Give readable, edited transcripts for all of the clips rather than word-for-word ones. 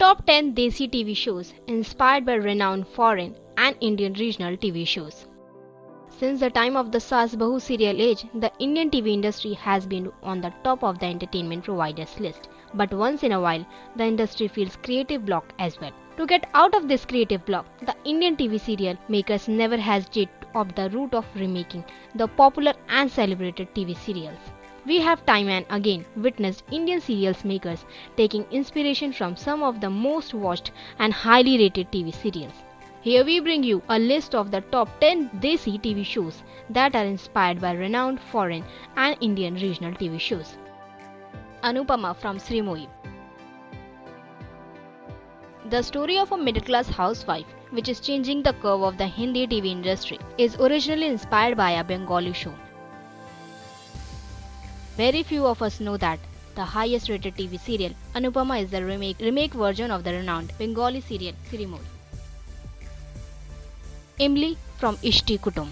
Top 10 Desi TV shows inspired by renowned foreign and Indian regional TV shows. Since the time of the Saas Bahu serial age, the Indian TV industry has been on the top of the entertainment providers list. But once in a while, the industry feels creative block as well. To get out of this creative block, the Indian TV serial makers never hesitate to opt the route of remaking the popular and celebrated TV serials. We have time and again witnessed Indian serials makers taking inspiration from some of the most watched and highly rated TV serials. Here we bring you a list of the top 10 Desi TV shows that are inspired by renowned foreign and Indian regional TV shows. Anupama from Srimoyee. The story of a middle-class housewife, which is changing the curve of the Hindi TV industry, is originally inspired by a Bengali show. Very few of us know that the highest rated TV serial, Anupama, is the remake version of the renowned Bengali serial Srimoyee. Imli from Ishti Kutum.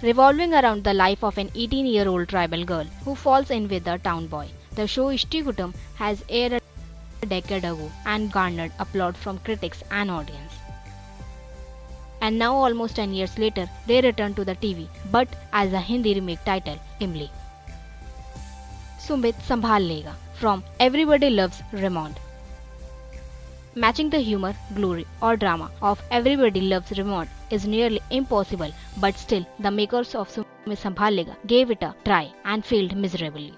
Revolving around the life of an 18-year-old tribal girl who falls in with a town boy, the show Ishti Kutum has aired a decade ago and garnered applaud from critics and audience. And now almost 10 years later, they return to the TV, but as a Hindi remake title, Imli. Sumit Sambhal Lega from Everybody Loves Raymond. Matching the humor, glory or drama of Everybody Loves Raymond is nearly impossible, but still the makers of Sumit Sambhal Lega gave it a try and failed miserably.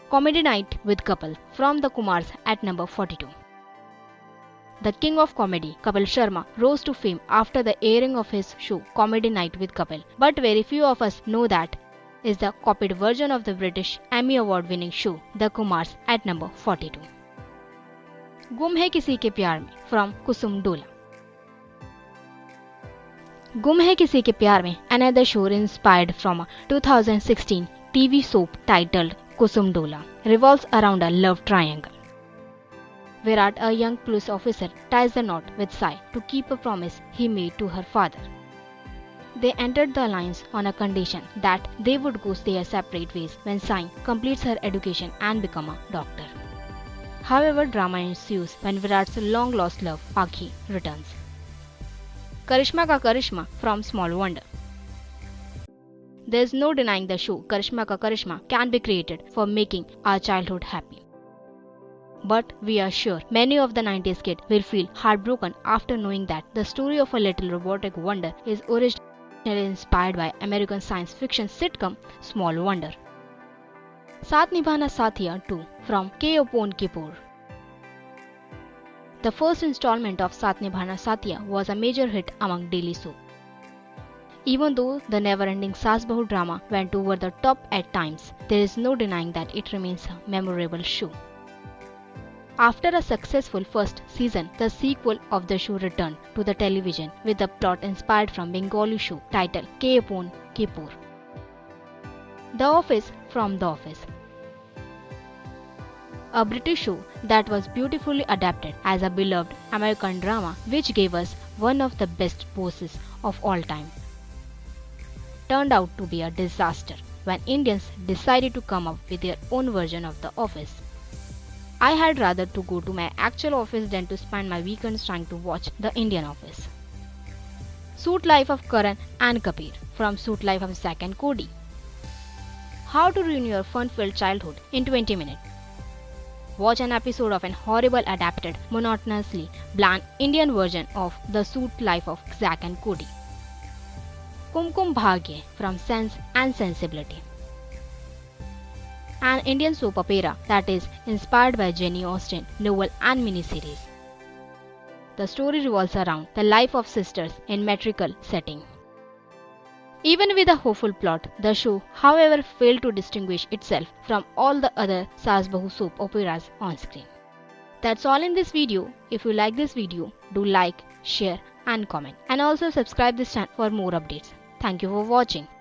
Comedy Night with Kapil from the Kumars at number 42. The king of comedy, Kapil Sharma, rose to fame after the airing of his show Comedy Night with Kapil, but very few of us know that is the copied version of the British Emmy Award-winning show The Kumars at number 42. Gum Hai Kisi Ke Pyar Mein from Kusum Dola. Gum Hai Kisi Ke Pyar Mein, another show inspired from a 2016 TV soap titled Kusum Dola, revolves around a love triangle. Virat, a young police officer, ties the knot with Sai to keep a promise he made to her father. They entered the alliance on a condition that they would go their separate ways when Sai completes her education and become a doctor. However, drama ensues when Virat's long-lost love, Pakhi, returns. Karishma Ka Karishma from Small Wonder. There is no denying the show Karishma Ka Karishma can be created for making our childhood happy. But we are sure many of the 90s kids will feel heartbroken after knowing that the story of a little robotic wonder is originally inspired by American science fiction sitcom Small Wonder. Saath Nibhana Saathiya 2 from K. Upon Kapoor. The first installment of Saath Nibhana Saathiya was a major hit among daily soap. Even though the never-ending Saas Bahu drama went over the top at times, there is no denying that it remains a memorable show. After a successful first season, the sequel of the show returned to the television with a plot inspired from Bengali show titled K. Upon Kapoor. The Office from The Office. A British show that was beautifully adapted as a beloved American drama which gave us one of the best bosses of all time. Turned out to be a disaster when Indians decided to come up with their own version of The Office. I had rather to go to my actual office than to spend my weekends trying to watch The Indian Office. Suit Life of Karan and Kabir from Suit Life of Zack and Cody. How to ruin your fun-filled childhood in 20 minutes. Watch an episode of an horrible adapted, monotonously bland Indian version of The Suit Life of Zack and Cody. Kumkum Bhagya from Sense and Sensibility. An Indian soap opera that is inspired by Jenny Austen novel and miniseries. The story revolves around the life of sisters in metrical setting. Even with a hopeful plot, the show, however, failed to distinguish itself from all the other Saas Bahu soap operas on screen. That's all in this video. If you like this video, do like, share and comment, and also subscribe this channel for more updates. Thank you for watching.